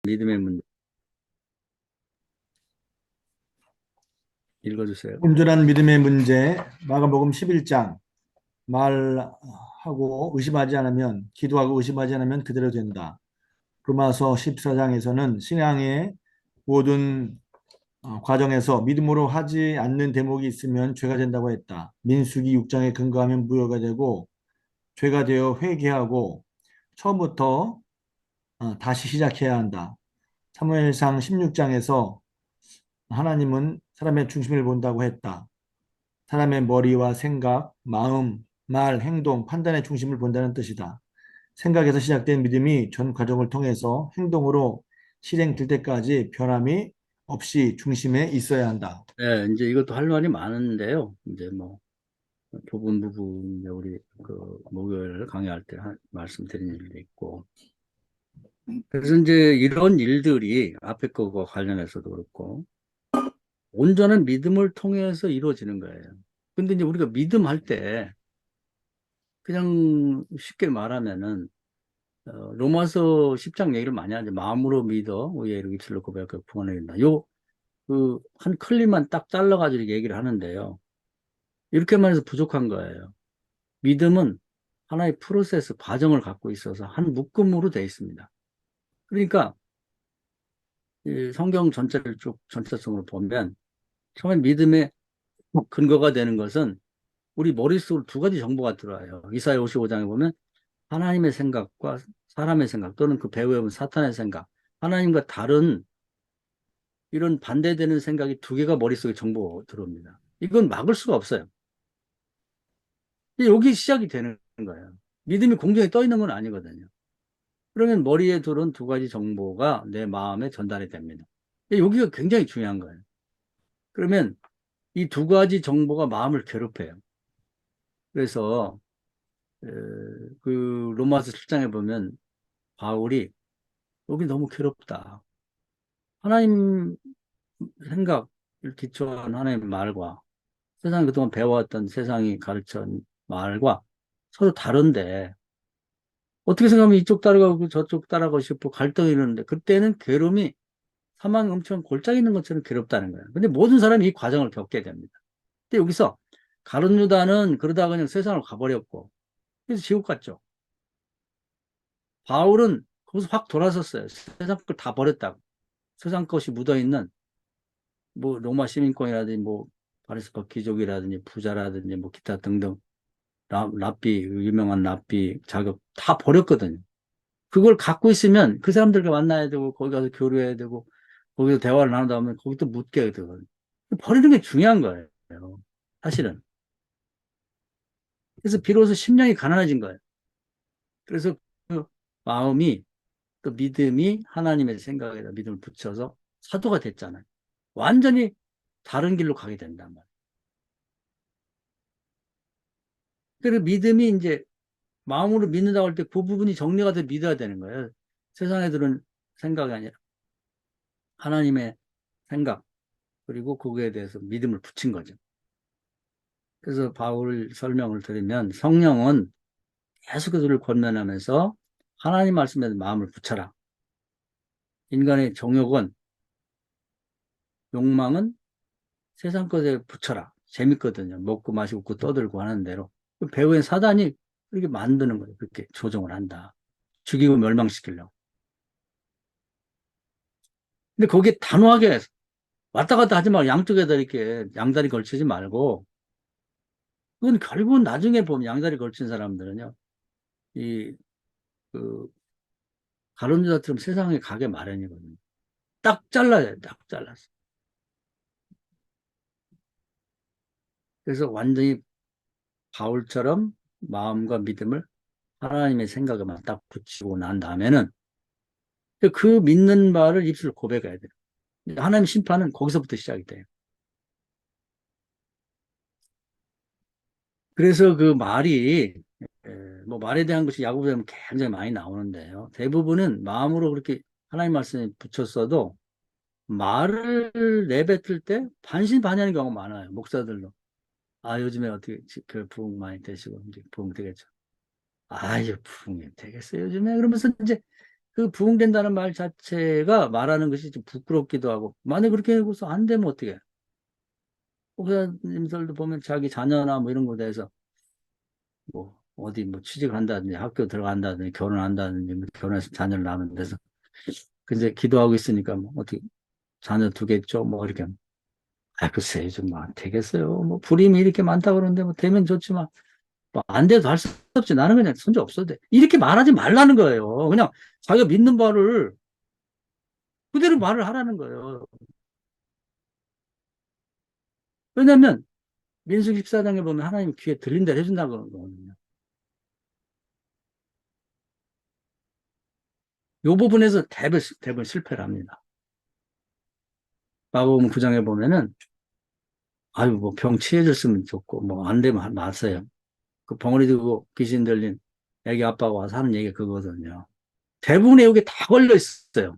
믿음의 문 읽어주세요. 온전한 믿음의 문제, 마가복음 11장. 말하고 의심하지 않으면, 기도하고 의심하지 않으면 그대로 된다. 로마서 14장에서는 신앙의 모든 과정에서 믿음으로 하지 않는 대목이 있으면 죄가 된다고 했다. 민수기 6장에 근거하면 무효가 되고 죄가 되어 회개하고 처음부터 다시 시작해야 한다. 사무엘상 16장에서 하나님은 사람의 중심을 본다고 했다. 사람의 머리와 생각, 마음, 말, 행동, 판단의 중심을 본다는 뜻이다. 생각에서 시작된 믿음이 전 과정을 통해서 행동으로 실행될 때까지 변함이 없이 중심에 있어야 한다. 네, 이제 이것도 할 말이 많은데요. 이제 뭐 부분 이제 우리 그 목요일 강의할 때 말씀드린 일도 있고. 그래서 이제 이런 일들이 앞에 거와 관련해서도 그렇고 온전한 믿음을 통해서 이루어지는 거예요. 근데 이제 우리가 믿음할 때 그냥 쉽게 말하면은 로마서 10장 얘기를 많이 하는데 마음으로 믿어 의에 이르기 실로 고백하고 구원에 이른다. 요 그 한 클립만 딱 잘라가지고 얘기를 하는데요. 이렇게만 해서 부족한 거예요. 믿음은 하나의 프로세스, 과정을 갖고 있어서 한 묶음으로 되어 있습니다. 그러니까 이 성경 전체를 쭉 전체성으로 보면 처음에 믿음의 근거가 되는 것은 우리 머릿속으로 두 가지 정보가 들어와요. 이사야 55장에 보면 하나님의 생각과 사람의 생각 또는 그 배후에 보면 사탄의 생각, 하나님과 다른 이런 반대되는 생각이 두 개가 머릿속에 정보가 들어옵니다. 이건 막을 수가 없어요. 여기 시작이 되는 거예요. 믿음이 공중에 떠 있는 건 아니거든요. 그러면 머리에 들어온 두 가지 정보가 내 마음에 전달이 됩니다. 여기가 굉장히 중요한 거예요. 그러면 이 두 가지 정보가 마음을 괴롭혀요. 그래서 그 로마서 7장에 보면 바울이 여기 너무 괴롭다. 하나님 생각을 기초한 하나님 말과 세상이 그동안 배워왔던 세상이 가르친 말과 서로 다른데 어떻게 생각하면 이쪽 따라가고 저쪽 따라가고 싶고 갈등이 있는데 그때는 괴로움이 사망이 엄청 골짜기 있는 것처럼 괴롭다는 거예요. 근데 모든 사람이 이 과정을 겪게 됩니다. 근데 여기서 가룟 유다는 그러다가 그냥 세상을 가버렸고 그래서 지옥 갔죠. 바울은 거기서 확 돌아섰어요. 세상 걸 다 버렸다고. 세상 것이 묻어있는 뭐 로마 시민권이라든지 뭐 바리새파 귀족이라든지 부자라든지 뭐 기타 등등 랍비 유명한 랍비 자격 다 버렸거든요. 그걸 갖고 있으면 그 사람들과 만나야 되고 거기 가서 교류해야 되고 거기서 대화를 나누다 보면 거기 또 묻게 되거든요. 버리는 게 중요한 거예요. 사실은. 그래서 비로소 심령이 가난해진 거예요. 그래서 그 마음이 그 믿음이 하나님의 생각에다 믿음을 붙여서 사도가 됐잖아요. 완전히 다른 길로 가게 된단 말이에요. 그리고 믿음이 이제 마음으로 믿는다고 할 때 그 부분이 정리가 돼 믿어야 되는 거예요. 세상 애들은 생각이 아니라 하나님의 생각 그리고 거기에 대해서 믿음을 붙인 거죠. 그래서 바울 설명을 드리면 성령은 계속 그들을 권면하면서 하나님 말씀에 마음을 붙여라. 인간의 정욕은 욕망은 세상 것에 붙여라. 재밌거든요. 먹고 마시고 웃고 떠들고 하는 대로. 그 배후엔 사단이 그렇게 만드는 거예요. 그렇게 조종을 한다. 죽이고 멸망시키려고. 근데 거기에 단호하게 왔다 갔다 하지 말고 양쪽에다 이렇게 양다리 걸치지 말고 그건 결국은 나중에 보면 양다리 걸친 사람들은요. 이, 그, 가론유다처럼 세상에 가게 마련이거든요. 딱 잘라야 돼. 딱 잘라서. 그래서 완전히 바울처럼 마음과 믿음을 하나님의 생각에만 딱 붙이고 난 다음에는 그 믿는 바를 입술로 고백해야 돼요. 하나님 심판은 거기서부터 시작이 돼요. 그래서 그 말이 뭐 말에 대한 것이 야고보에 보면 굉장히 많이 나오는데요. 대부분은 마음으로 그렇게 하나님 말씀에 붙였어도 말을 내뱉을 때 반신반의하는 경우가 많아요. 목사들도. 아, 요즘에 어떻게 그 부흥 많이 되시고 이제 부흥 되겠죠. 아유, 부흥이 되겠어요, 요즘에. 그러면서 이제 그 부흥된다는 말 자체가 말하는 것이 좀 부끄럽기도 하고, 만약 그렇게 해서 안 되면 어떻게? 목사님들도 보면 자기 자녀나 뭐 이런 거에 대해서 뭐 어디 뭐 취직한다든지 학교 들어간다든지 결혼한다든지 뭐 결혼해서 자녀를 낳으면 돼서 근데 기도하고 있으니까 뭐 어떻게 자녀 두겠죠 뭐 이렇게 아 글쎄 요즘 뭐안 되겠어요 뭐 불임이 이렇게 많다 그러는데 뭐 되면 좋지만 뭐 안 돼도 할 수 없지 나는 그냥 손주 없어도 돼 이렇게 말하지 말라는 거예요 그냥 자기가 믿는 바를 그대로 말을 하라는 거예요 왜냐면 민수 14장에 보면 하나님 귀에 들린 대로 해준다고 그러거든요 이 부분에서 대부분 실패를 합니다 마가복음 9장에 보면은 아유 뭐 병 치료해줬으면 좋고 뭐 안 되면 마세요. 그 벙어리 들고 귀신 들린 애기 아빠가 와서 하는 얘기가 그거거든요. 대부분의 여기 다 걸려 있어요.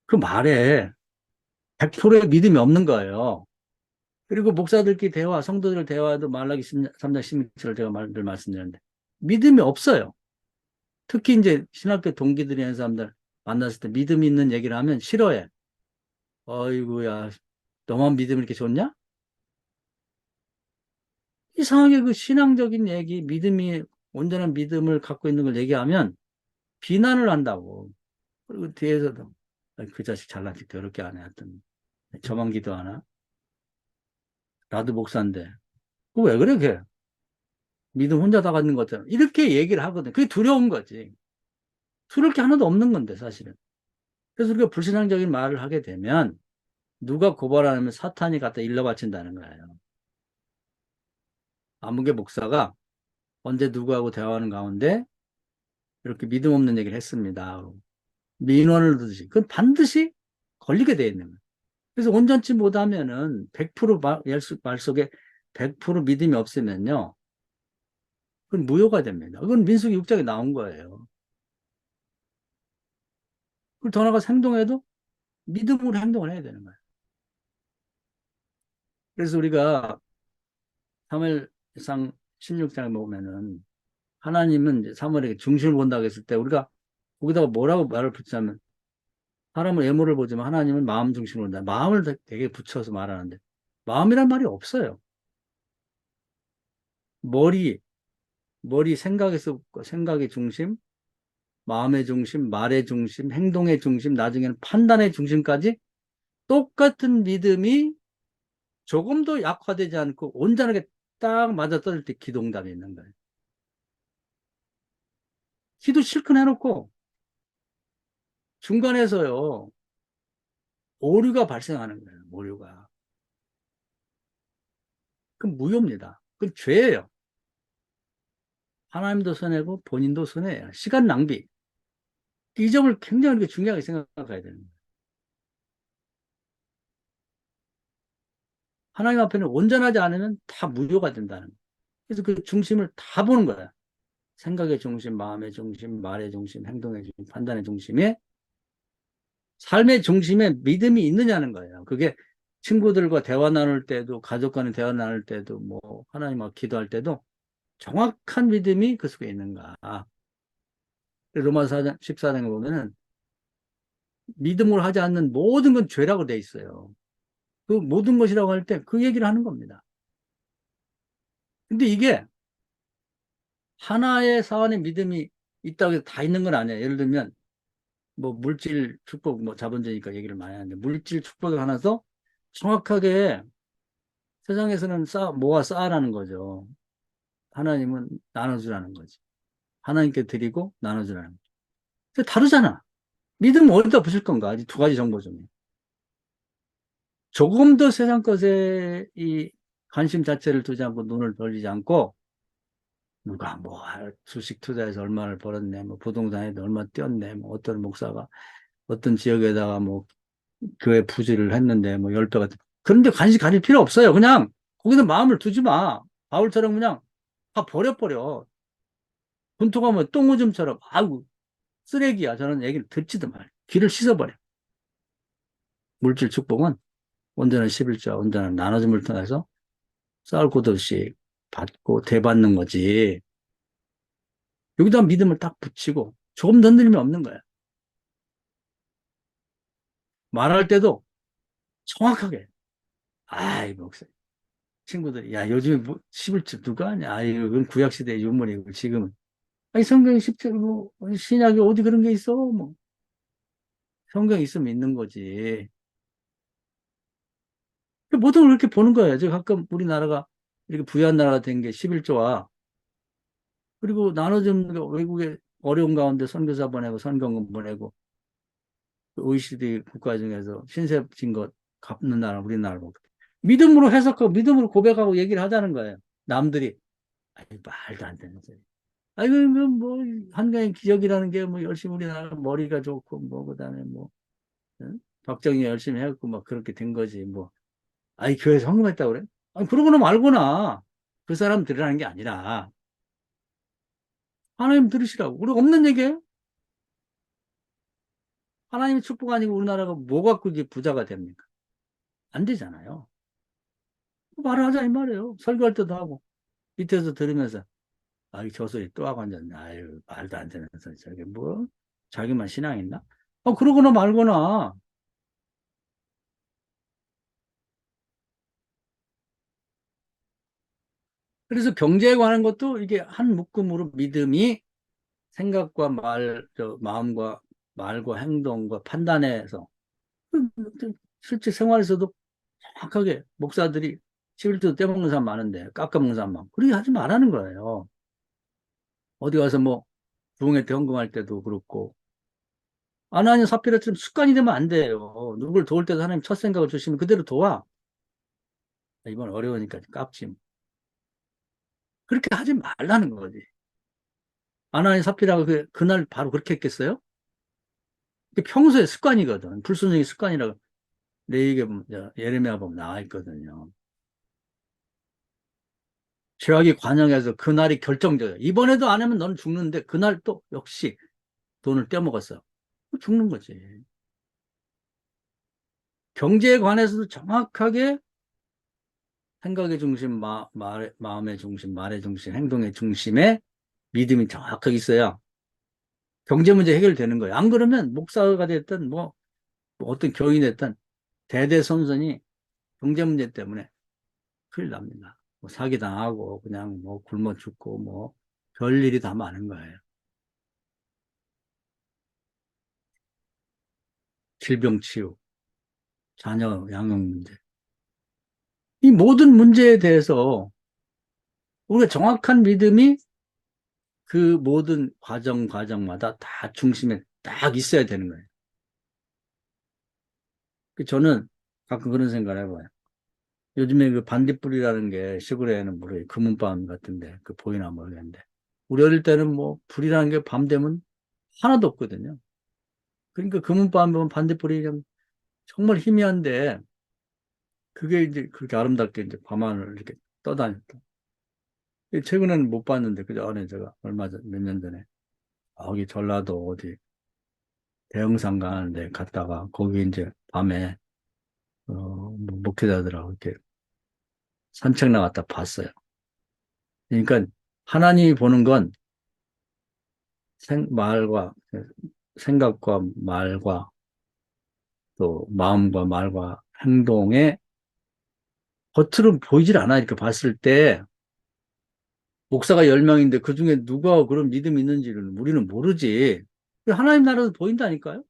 그 말에 100%의 믿음이 없는 거예요. 그리고 목사들끼리 대화, 성도들 대화도 말라기 3장 16절을 제가 늘 말씀드렸는데 믿음이 없어요. 특히 이제 신학교 동기들이 하는 사람들 만났을 때 믿음 있는 얘기를 하면 싫어해. 어이구야, 너만 믿음 이렇게 좋냐? 이상하게 그 신앙적인 얘기, 믿음이, 온전한 믿음을 갖고 있는 걸 얘기하면 비난을 한다고. 그리고 뒤에서도, 그 자식 잘난 척 더럽게 안 해. 하여튼, 저만 기도하나? 나도 목사인데. 그거 왜 그래, 걔? 믿음 혼자 다 갖는 것처럼. 이렇게 얘기를 하거든. 그게 두려운 거지. 두려울 게 하나도 없는 건데, 사실은. 그래서 우리가 불신앙적인 말을 하게 되면, 누가 고발하면 사탄이 갖다 일러 바친다는 거예요. 아무개 목사가 언제 누구하고 대화하는 가운데, 이렇게 믿음 없는 얘기를 했습니다. 민원을 두듯이 그건 반드시 걸리게 돼 있는 거예요. 그래서 온전치 못하면은 100% 말 속에 100% 믿음이 없으면요. 그건 무효가 됩니다. 그건 민수기 6장에 나온 거예요. 그리고 더 나아가서 행동해도 믿음으로 행동을 해야 되는 거예요. 그래서 우리가 3월상 16장에 보면은 하나님은 이제 사무엘에게 중심을 본다고 했을 때 우리가 거기다가 뭐라고 말을 붙이냐면 사람은 외모를 보지만 하나님은 마음 중심으로 본다. 마음을 되게 붙여서 말하는데 마음이란 말이 없어요. 머리, 생각에서 생각의 중심, 마음의 중심, 말의 중심, 행동의 중심, 나중에는 판단의 중심까지 똑같은 믿음이 조금도 약화되지 않고 온전하게 딱 맞아떨어질 때 기도응답이 있는 거예요. 기도 실컷 해놓고 중간에서요 오류가 발생하는 거예요. 오류가. 그건 무효입니다. 그건 죄예요. 하나님도 손해고 본인도 손해예요. 시간 낭비. 이 점을 굉장히 중요하게 생각해야 되는 거예요. 하나님 앞에는 온전하지 않으면 다 무효가 된다는 거예요. 그래서 그 중심을 다 보는 거야. 생각의 중심, 마음의 중심, 말의 중심, 행동의 중심, 판단의 중심에 삶의 중심에 믿음이 있느냐는 거예요. 그게 친구들과 대화 나눌 때도, 가족과는 대화 나눌 때도, 뭐, 하나님과 기도할 때도 정확한 믿음이 그 속에 있는가. 로마서 4장, 14장에 보면은 믿음으로 하지 않는 모든 건 죄라고 돼 있어요. 그 모든 것이라고 할 때 그 얘기를 하는 겁니다. 근데 이게 하나의 사안의 믿음이 있다고 해서 다 있는 건 아니에요. 예를 들면 뭐 물질 축복 뭐 자본주의니까 얘기를 많이 하는데 물질 축복에 관해서 정확하게 세상에서는 모아 쌓아라는 거죠. 하나님은 나눠주라는 거지. 하나님께 드리고 나눠주라는 거죠. 근데 다르잖아. 믿음은 어디다 붙일 건가? 이 두 가지 정보 중에. 조금 더 세상 것에 이 관심 자체를 두지 않고 눈을 돌리지 않고 누가 뭐 주식 투자해서 얼마를 벌었네, 뭐 부동산에도 얼마 뛰었네, 뭐 어떤 목사가 어떤 지역에다가 뭐 교회 부지를 했는데 뭐 10배 같은 그런데 관심 가질 필요 없어요. 그냥 거기다 마음을 두지 마. 바울처럼 그냥 다 버려버려. 분토가 뭐 똥오줌처럼 아이고 쓰레기야. 저는 얘기를 듣지도 말아요. 귀를 씻어버려. 물질 축복은 온전한 11조, 온전한 나눠줌을 통해서 쌓을 곳 없이 받고 대받는 거지. 여기다 믿음을 딱 붙이고 조금 건드림이 없는 거야. 말할 때도 정확하게. 아이, 목사 친구들이, 야, 요즘에 뭐, 11조 누가 하냐? 아이, 이건 구약시대 유물이고, 지금은. 아니, 성경에 10절, 뭐, 신약에 어디 그런 게 있어? 뭐, 성경 있으면 있는 거지. 모든 걸 그렇게 보는 거예요. 저 가끔 우리나라가 이렇게 부유한 나라가 된 게 11조와, 그리고 나눠주는 거 외국에 어려운 가운데 선교사 보내고, 선경금 보내고, 그 OECD 국가 중에서 신세진 것 갚는 나라, 우리나라고. 믿음으로 해석하고, 믿음으로 고백하고 얘기를 하자는 거예요. 남들이. 아이, 말도 안 되는 소리. 아이고, 뭐, 한가인 기적이라는 게 뭐, 열심히 우리나라 머리가 좋고, 뭐, 그 다음에 뭐, 응? 박정희 열심히 해갖고, 막 그렇게 된 거지, 뭐. 아이, 교회 성공했다고 그래? 아니, 그러고는 말거나, 그 사람 들으라는 게 아니라, 하나님 들으시라고. 우리 없는 얘기예요? 하나님의 축복 아니고 우리나라가 뭐 갖고 이게 부자가 됩니까? 안 되잖아요. 말을 하자, 이 말이에요. 설교할 때도 하고, 밑에서 들으면서, 아이, 저 소리 또 하고 앉았네. 아유, 말도 안 되는 소리. 저게 뭐, 자기만 신앙 있나? 그러거나 말거나, 그래서 경제에 관한 것도 이게 한 묶음으로 믿음이 생각과 마음과 말과 행동과 판단에서 실제 생활에서도 정확하게 목사들이 11조 떼먹는 사람 많은데 깎아먹는 사람 많고 그렇게 하지 말라는 거예요. 어디 가서 뭐 부흥회 때 헌금할 때도 그렇고 아나니아 삽비라처럼 습관이 되면 안 돼요. 누굴 도울 때도 하나님 첫 생각을 주시면 그대로 도와. 이번 어려우니까 깝지. 그렇게 하지 말라는 거지. 아나니아 삽비라가 그날 바로 그렇게 했겠어요? 평소에 습관이거든. 불순종의 습관이라고 레위기 예레미야 보면 나와 있거든요. 죄악이 관영해서 그날이 결정져요. 이번에도 안 하면 너는 죽는데 그날 또 역시 돈을 떼먹었어. 죽는 거지. 경제에 관해서도 정확하게 생각의 중심, 마음의 중심, 말의 중심, 행동의 중심에 믿음이 정확하게 있어야 경제 문제 해결되는 거예요. 안 그러면 목사가 됐든 뭐 어떤 교인이 됐든 대대손손이 경제 문제 때문에 큰일 납니다. 뭐 사기당하고 그냥 뭐 굶어 죽고 뭐 별일이 다 많은 거예요. 질병 치유, 자녀 양육 문제. 이 모든 문제에 대해서 우리가 정확한 믿음이 그 모든 과정마다 다 중심에 딱 있어야 되는 거예요. 저는 가끔 그런 생각을 해봐요. 요즘에 그 반딧불이라는 게 시골에는 모르게 금은밤 같은데 그 보이나 모르겠는데 우리 어릴 때는 뭐 불이라는 게 밤 되면 하나도 없거든요. 그러니까 금은밤 보면 반딧불이 정말 희미한데 그게 이제 그렇게 아름답게 이제 밤하늘 이렇게 떠다녔다. 최근에는 못 봤는데 그저 안에 제가 얼마 전 몇 년 전에 거기 전라도 어디 대흥산 가는데 갔다가 거기 이제 밤에 뭐 목회자들하고 이렇게 산책 나갔다 봤어요. 그러니까 하나님이 보는 건 말과 생각과 말과 또 마음과 말과 행동에 겉으로 보이질 않아. 이렇게 봤을 때 목사가 10명인데 그중에 누가 그런 믿음이 있는지를 우리는 모르지. 하나님 나라도 보인다니까요.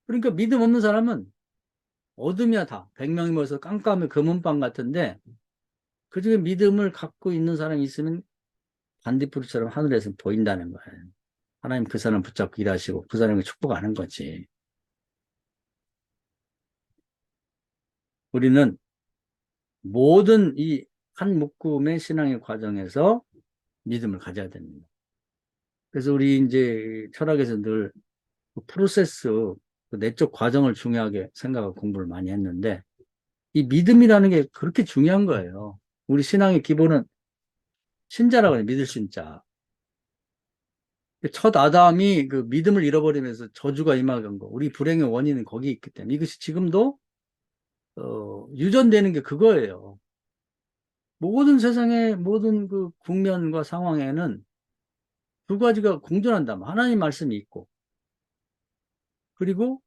그러니까 믿음 없는 사람은 어둠이야 다. 100명이 모여서 깜깜해 금은방 같은데 그중에 믿음을 갖고 있는 사람이 있으면 반딧불이처럼 하늘에서 보인다는 거예요. 하나님 그 사람 붙잡고 일하시고 그 사람에게 축복하는 거지. 우리는 모든 이 한 묶음의 신앙의 과정에서 믿음을 가져야 됩니다. 그래서 우리 이제 철학에서 늘 프로세스, 그 내적 과정을 중요하게 생각하고 공부를 많이 했는데 이 믿음이라는 게 그렇게 중요한 거예요. 우리 신앙의 기본은 신자라고 해요. 믿을 신자. 첫 아담이 그 믿음을 잃어버리면서 저주가 임하는 거. 우리 불행의 원인은 거기 있기 때문에 이것이 지금도 유전되는 게 그거예요. 모든 세상의 모든 그 국면과 상황에는 두 가지가 공존한다. 하나님 말씀이 있고, 그리고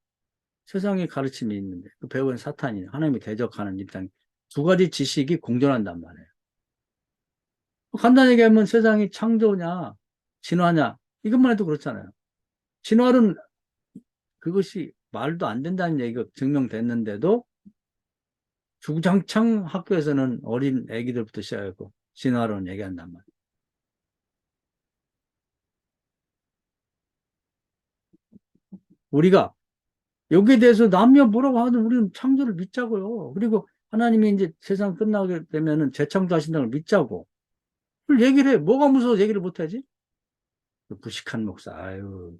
세상의 가르침이 있는데, 그 배우는 사탄이 하나님이 대적하는 입장, 두 가지 지식이 공존한단 말이에요. 간단히 얘기하면 세상이 창조냐, 진화냐, 이것만 해도 그렇잖아요. 진화는 그것이 말도 안 된다는 얘기가 증명됐는데도 주구장창 학교에서는 어린 애기들부터 시작하고 진화론 얘기한단 말이에요. 우리가 여기에 대해서 남녀 뭐라고 하든 우리는 창조를 믿자고요. 그리고 하나님이 이제 세상 끝나게 되면은 재창조하신다는 걸 믿자고. 그걸 얘기를 해. 뭐가 무서워서 얘기를 못하지? 그 무식한 목사. 아유,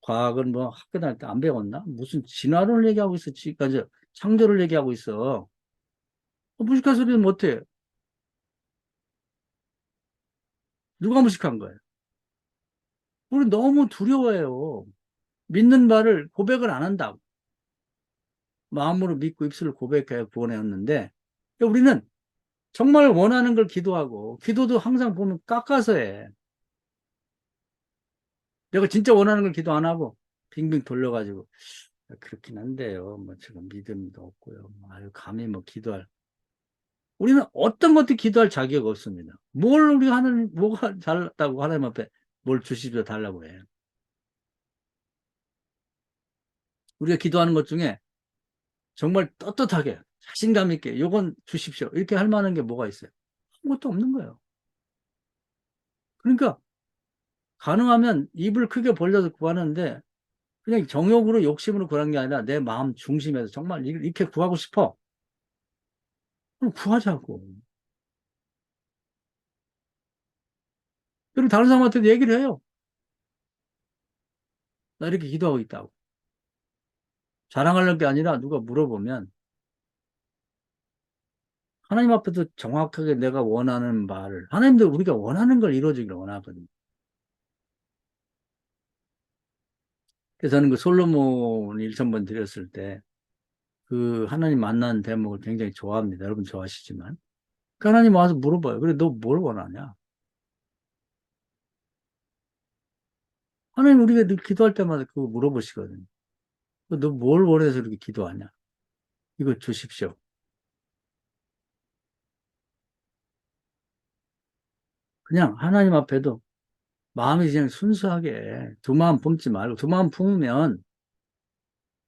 과학은 뭐 학교 다닐 때 안 배웠나? 무슨 진화론을 얘기하고 있어. 지금까지 창조를 얘기하고 있어. 무식한 소리는 못해. 누가 무식한 거예요? 우리 너무 두려워해요. 믿는 바를 고백을 안 한다고. 마음으로 믿고 입술을 고백해 구원해왔는데 우리는 정말 원하는 걸 기도하고 기도도 항상 보면 깎아서 해. 내가 진짜 원하는 걸 기도 안 하고 빙빙 돌려가지고 그렇긴 한데요. 뭐 지금 믿음도 없고요. 아유 감히 뭐 기도할 우리는 어떤 것도 기도할 자격 없습니다. 뭘 우리가 하는 뭐가 잘났다고 하나님 앞에 뭘 주시려 달라고 해요. 우리가 기도하는 것 중에 정말 떳떳하게 자신감 있게 요건 주십시오. 이렇게 할 만한 게 뭐가 있어요? 아무것도 없는 거예요. 그러니까 가능하면 입을 크게 벌려서 구하는데 그냥 정욕으로 욕심으로 구하는 게 아니라 내 마음 중심에서 정말 이렇게 구하고 싶어. 그럼 구하자고. 그리고 다른 사람한테도 얘기를 해요. 나 이렇게 기도하고 있다고. 자랑하려는 게 아니라 누가 물어보면 하나님 앞에서 정확하게 내가 원하는 말을 하나님도 우리가 원하는 걸 이루어주기를 원하거든요. 그래서 저는 그 솔로몬 일천번 드렸을 때 그 하나님 만난 대목을 굉장히 좋아합니다. 여러분 좋아하시지만. 그 하나님 와서 물어봐요. 그래 너 뭘 원하냐? 하나님 우리가 늘 기도할 때마다 그거 물어보시거든요. 너 뭘 원해서 이렇게 기도하냐? 이거 주십시오. 그냥 하나님 앞에도 마음이 그냥 순수하게 두 마음 품지 말고 두 마음 품으면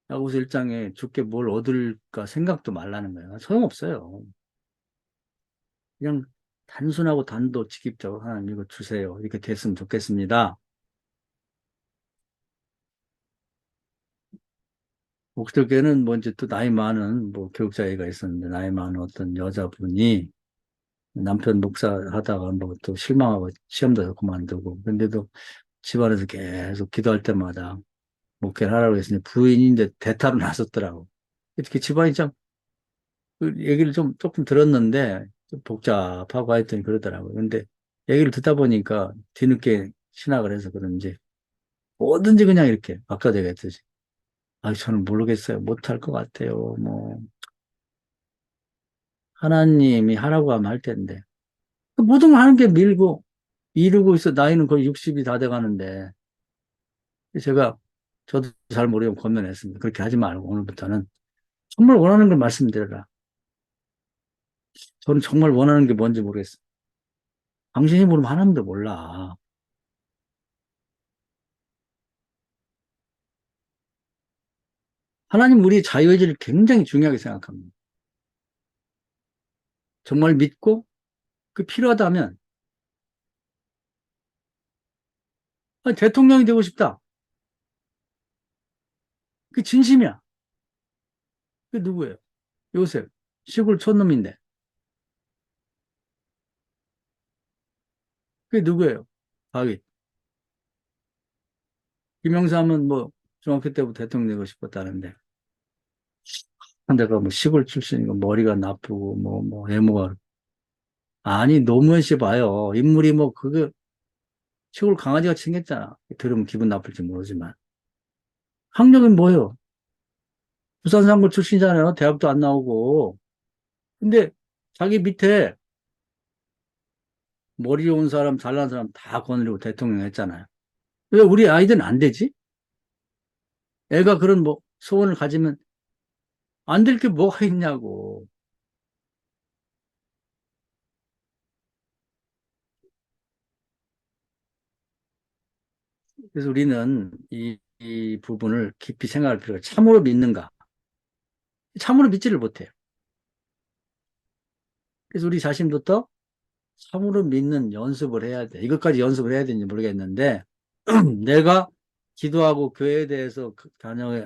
야고보서 1장에 주께 뭘 얻을까 생각도 말라는 거예요. 소용없어요. 그냥 단순하고 단도직입적으로 하나님 이거 주세요. 이렇게 됐으면 좋겠습니다. 목적에는 뭐 이제 또 나이 많은 뭐 교육자애가 있었는데 나이 많은 어떤 여자분이 남편 목사 하다가 뭐 또 실망하고 시험도 그만두고 근데도 집안에서 계속 기도할 때마다 목회를 하라고 했으니 부인인데 대타로 나섰더라고. 이렇게 집안이 참, 그 얘기를 좀 조금 들었는데 좀 복잡하고 하여튼 그러더라고요. 근데 얘기를 듣다 보니까 뒤늦게 신학을 해서 그런지 뭐든지 그냥 이렇게 박사제가 했듯이. 아, 저는 모르겠어요. 못할 것 같아요. 뭐, 하나님이 하라고 하면 할 텐데. 그 모든 걸 하는 게 밀고, 이루고 있어. 나이는 거의 60이 다 돼 가는데. 제가, 저도 잘 모르고 권면했습니다. 그렇게 하지 말고, 오늘부터는 정말 원하는 걸 말씀드려라. 저는 정말 원하는 게 뭔지 모르겠어요. 당신이 모르면 하나님도 몰라. 하나님 우리 자유의지를 굉장히 중요하게 생각합니다. 정말 믿고 그 필요하다면 아니, 대통령이 되고 싶다. 그 진심이야. 그 누구예요? 요셉. 시골 촌놈인데. 그게 누구예요? 다윗. 김영삼은 뭐 중학교 때부터 대통령 되고 싶었다는데. 근데가 뭐 시골 출신이고 머리가 나쁘고 뭐 외모가 아니 노무현 씨 봐요. 인물이 뭐 그게 시골 강아지가 생겼잖아. 들으면 기분 나쁠지 모르지만. 학력은 뭐예요? 부산상고 출신이잖아요. 대학도 안 나오고. 근데 자기 밑에 머리 좋은 사람, 잘난 사람 다 거느리고 대통령 했잖아요. 왜 우리 아이들은 안 되지? 애가 그런 뭐 소원을 가지면 안 될 게 뭐가 있냐고. 그래서 우리는 이 부분을 깊이 생각할 필요가 참으로 믿는가? 참으로 믿지를 못해요. 그래서 우리 자신부터 참으로 믿는 연습을 해야 돼. 이것까지 연습을 해야 되는지 모르겠는데, 내가 기도하고 교회에 대해서,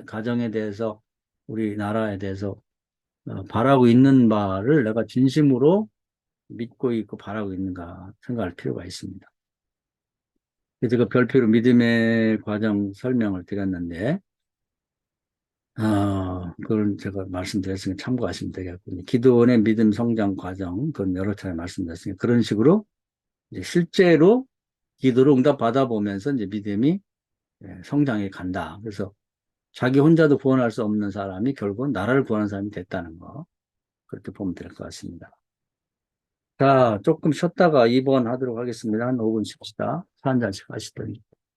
가정에 대해서, 우리나라에 대해서 바라고 있는 바를 내가 진심으로 믿고 있고 바라고 있는가 생각할 필요가 있습니다. 그래서 그 별표로 믿음의 과정 설명을 드렸는데, 그걸 제가 말씀드렸으니까 참고하시면 되겠군요. 기도원의 믿음 성장 과정, 그건 여러 차례 말씀드렸으니까 그런 식으로 이제 실제로 기도를 응답 받아보면서 이제 믿음이 성장해 간다. 그래서 자기 혼자도 구원할 수 없는 사람이 결국은 나라를 구하는 사람이 됐다는 거. 그렇게 보면 될 것 같습니다. 자, 조금 쉬었다가 2번 하도록 하겠습니다. 한 5분 쉽시다. 차 한 잔씩 하시더니.